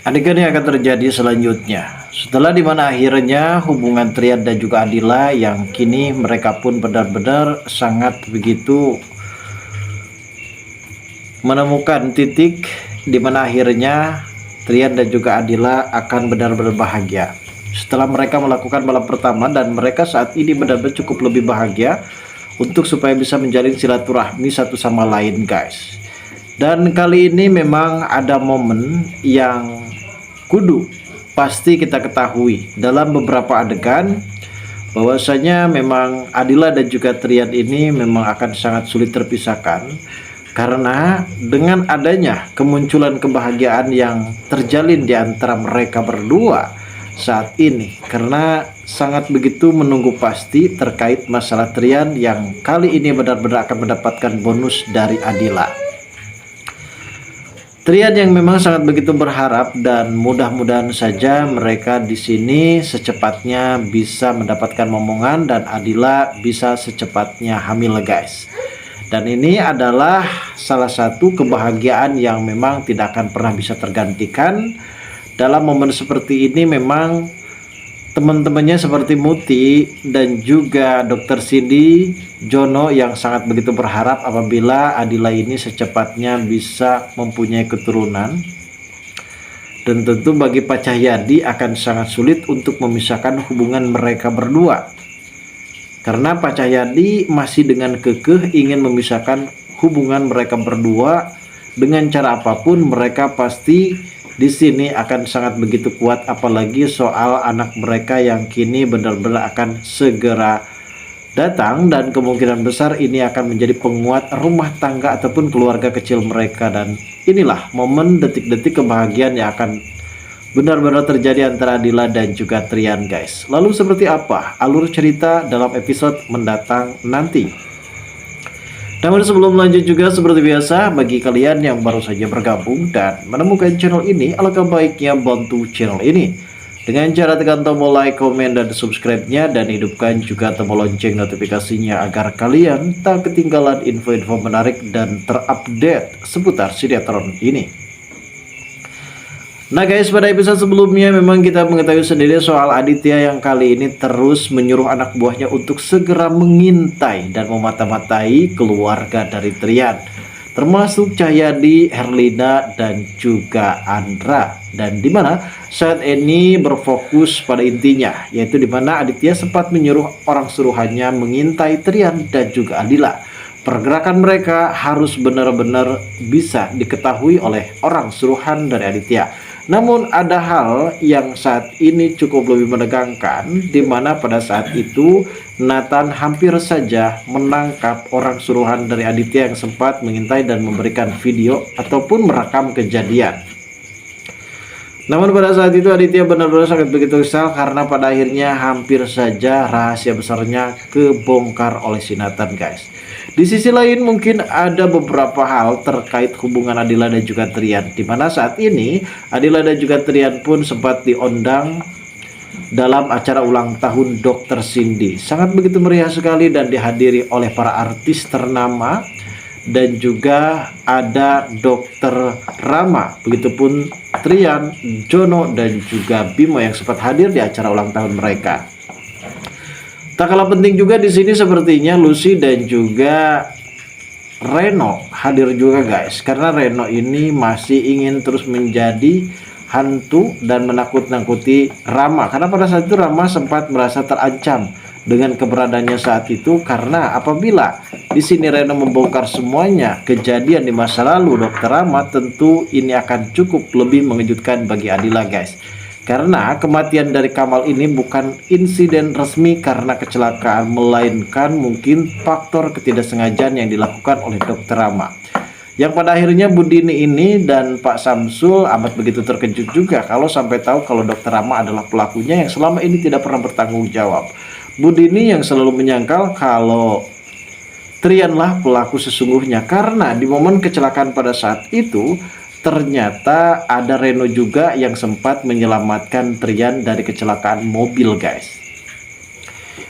Adegan yang akan terjadi selanjutnya, setelah dimana akhirnya hubungan Trian dan juga Adila yang kini mereka pun benar-benar sangat begitu menemukan titik dimana akhirnya Trian dan juga Adila akan benar-benar bahagia. Setelah mereka melakukan balap pertama dan mereka saat ini benar-benar cukup lebih bahagia untuk supaya bisa menjalin silaturahmi satu sama lain guys. Dan kali ini memang ada momen yang kudu pasti kita ketahui dalam beberapa adegan bahwasanya memang Adila dan juga Trian ini memang akan sangat sulit terpisahkan karena dengan adanya kemunculan kebahagiaan yang terjalin di antara mereka berdua saat ini, karena sangat begitu menunggu pasti terkait masalah Trian yang kali ini benar-benar akan mendapatkan bonus dari Adila. Trian yang memang sangat begitu berharap dan mudah-mudahan saja mereka di sini secepatnya bisa mendapatkan momongan dan Adila bisa secepatnya hamil guys. Dan ini adalah salah satu kebahagiaan yang memang tidak akan pernah bisa tergantikan. Dalam momen seperti ini memang teman-temannya seperti Muti dan juga Dr. Cindy, Jono yang sangat begitu berharap apabila Adila ini secepatnya bisa mempunyai keturunan. Dan tentu bagi Pak Cahyadi akan sangat sulit untuk memisahkan hubungan mereka berdua. Karena Pak Cahyadi masih dengan kekeh ingin memisahkan hubungan mereka berdua dengan cara apapun. Mereka pasti di sini akan sangat begitu kuat, apalagi soal anak mereka yang kini benar-benar akan segera datang dan kemungkinan besar ini akan menjadi penguat rumah tangga ataupun keluarga kecil mereka. Dan inilah momen detik-detik kebahagiaan yang akan benar-benar terjadi antara Adila dan juga Trian guys. Lalu seperti apa alur cerita dalam episode mendatang nanti? Namun sebelum lanjut juga seperti biasa, bagi kalian yang baru saja bergabung dan menemukan channel ini, alangkah baiknya bantu channel ini dengan cara tekan tombol like, komen, dan subscribe-nya, dan hidupkan juga tombol lonceng notifikasinya agar kalian tak ketinggalan info-info menarik dan terupdate seputar sinetron ini. Nah guys, pada episode sebelumnya memang kita mengetahui sendiri soal Aditya yang kali ini terus menyuruh anak buahnya untuk segera mengintai dan memata-matai keluarga dari Trian, termasuk Cahyadi, Herlina, dan juga Andra. Dan dimana saat ini berfokus pada intinya, yaitu dimana Aditya sempat menyuruh orang suruhannya mengintai Trian dan juga Adila. Pergerakan mereka harus benar-benar bisa diketahui oleh orang suruhan dari Aditya. Namun ada hal yang saat ini cukup lebih menegangkan, di mana pada saat itu Nathan hampir saja menangkap orang suruhan dari Aditya yang sempat mengintai dan memberikan video ataupun merekam kejadian. Namun pada saat itu Aditya benar-benar sangat begitu kesal karena pada akhirnya hampir saja rahasia besarnya kebongkar oleh si Nathan guys. Di sisi lain mungkin ada beberapa hal terkait hubungan Adila dan juga Trian, di mana saat ini Adila dan juga Trian pun sempat diundang dalam acara ulang tahun Dr. Cindy. Sangat begitu meriah sekali dan dihadiri oleh para artis ternama dan juga ada Dr. Rama, begitupun Trian, Jono, dan juga Bimo yang sempat hadir di acara ulang tahun mereka. Tak kalah penting juga di sini sepertinya Lucy dan juga Reno hadir juga guys, karena Reno ini masih ingin terus menjadi hantu dan menakut-nakuti Rama, karena pada saat itu Rama sempat merasa terancam dengan keberadaannya saat itu, karena apabila di sini Reno membongkar semuanya kejadian di masa lalu Dr. Rama, tentu ini akan cukup lebih mengejutkan bagi Adila guys. Karena kematian dari Kamal ini bukan insiden resmi karena kecelakaan, melainkan mungkin faktor ketidaksengajaan yang dilakukan oleh Dr. Rama. Yang pada akhirnya Budini ini dan Pak Samsul amat begitu terkejut juga kalau sampai tahu kalau Dr. Rama adalah pelakunya yang selama ini tidak pernah bertanggung jawab. Budini yang selalu menyangkal kalau Trianlah pelaku sesungguhnya, karena di momen kecelakaan pada saat itu ternyata ada Reno juga yang sempat menyelamatkan Trian dari kecelakaan mobil guys.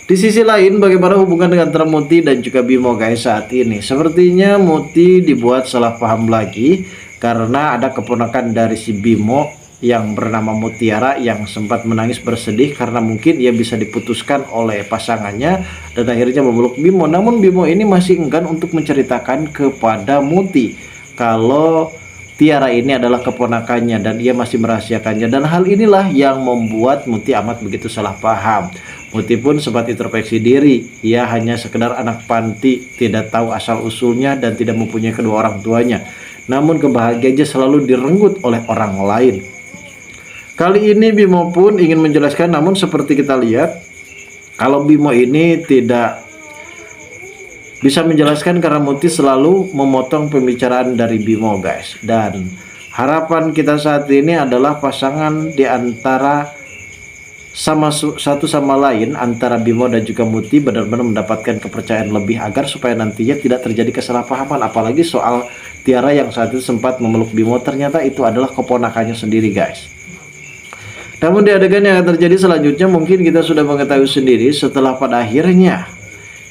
Di sisi lain, bagaimana hubungan dengan antara Muti dan juga Bimo guys saat ini? Sepertinya Muti dibuat salah paham lagi karena ada keponakan dari si Bimo yang bernama Mutiara yang sempat menangis bersedih karena mungkin ia bisa diputuskan oleh pasangannya dan akhirnya memeluk Bimo. Namun Bimo ini masih enggan untuk menceritakan kepada Muti kalau Tiara ini adalah keponakannya dan ia masih merahasiakannya, dan hal inilah yang membuat Muti amat begitu salah paham. Muti pun sempat introspeksi diri, ia hanya sekedar anak panti, tidak tahu asal usulnya dan tidak mempunyai kedua orang tuanya. Namun kebahagiaannya selalu direnggut oleh orang lain. Kali ini Bimo pun ingin menjelaskan, namun seperti kita lihat kalau Bimo ini tidak bisa menjelaskan karena Muti selalu memotong pembicaraan dari Bimo guys. Dan harapan kita saat ini adalah pasangan di antara satu sama lain, antara Bimo dan juga Muti benar-benar mendapatkan kepercayaan lebih agar supaya nantinya tidak terjadi kesalahpahaman. Apalagi soal Tiara yang saat itu sempat memeluk Bimo, ternyata itu adalah keponakannya sendiri guys. Namun di adegan yang akan terjadi selanjutnya mungkin kita sudah mengetahui sendiri, setelah pada akhirnya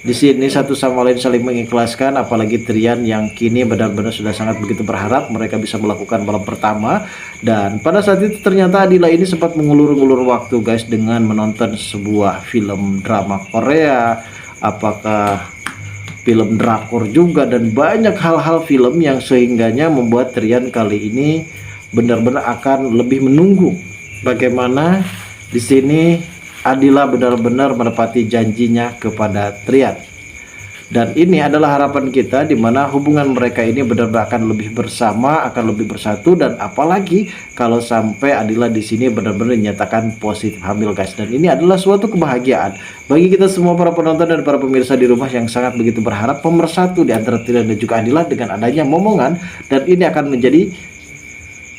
di sini satu sama lain saling mengikhlaskan, apalagi Trian yang kini benar-benar sudah sangat begitu berharap mereka bisa melakukan malam pertama. Dan pada saat itu ternyata Adila ini sempat mengulur-ngulur waktu guys dengan menonton sebuah film drama Korea, apakah film drakor juga, dan banyak hal-hal film yang sehingganya membuat Trian kali ini benar-benar akan lebih menunggu bagaimana di sini Adila benar-benar menepati janjinya kepada Trian. Dan ini adalah harapan kita di mana hubungan mereka ini benar-benar akan lebih bersama, akan lebih bersatu, dan apalagi kalau sampai Adila di sini benar-benar dinyatakan positif hamil guys. Dan ini adalah suatu kebahagiaan bagi kita semua para penonton dan para pemirsa di rumah yang sangat begitu berharap pemersatu di antara Trian dan juga Adila dengan adanya momongan, dan ini akan menjadi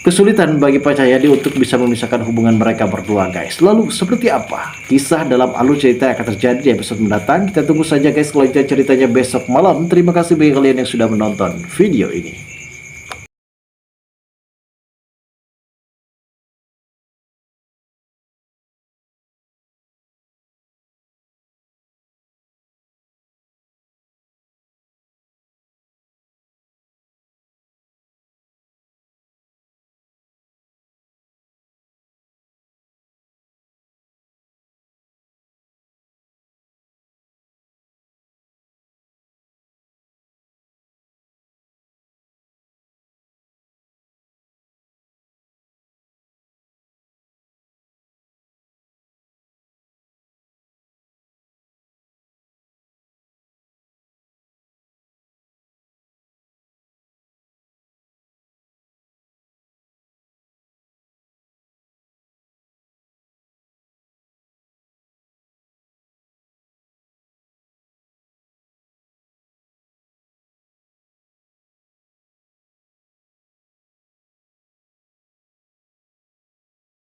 kesulitan bagi Pak Cahyadi untuk bisa memisahkan hubungan mereka berdua guys. Lalu seperti apa kisah dalam alur cerita yang akan terjadi di episode mendatang? Kita tunggu saja guys kelanjutan ceritanya besok malam. Terima kasih bagi kalian yang sudah menonton video ini.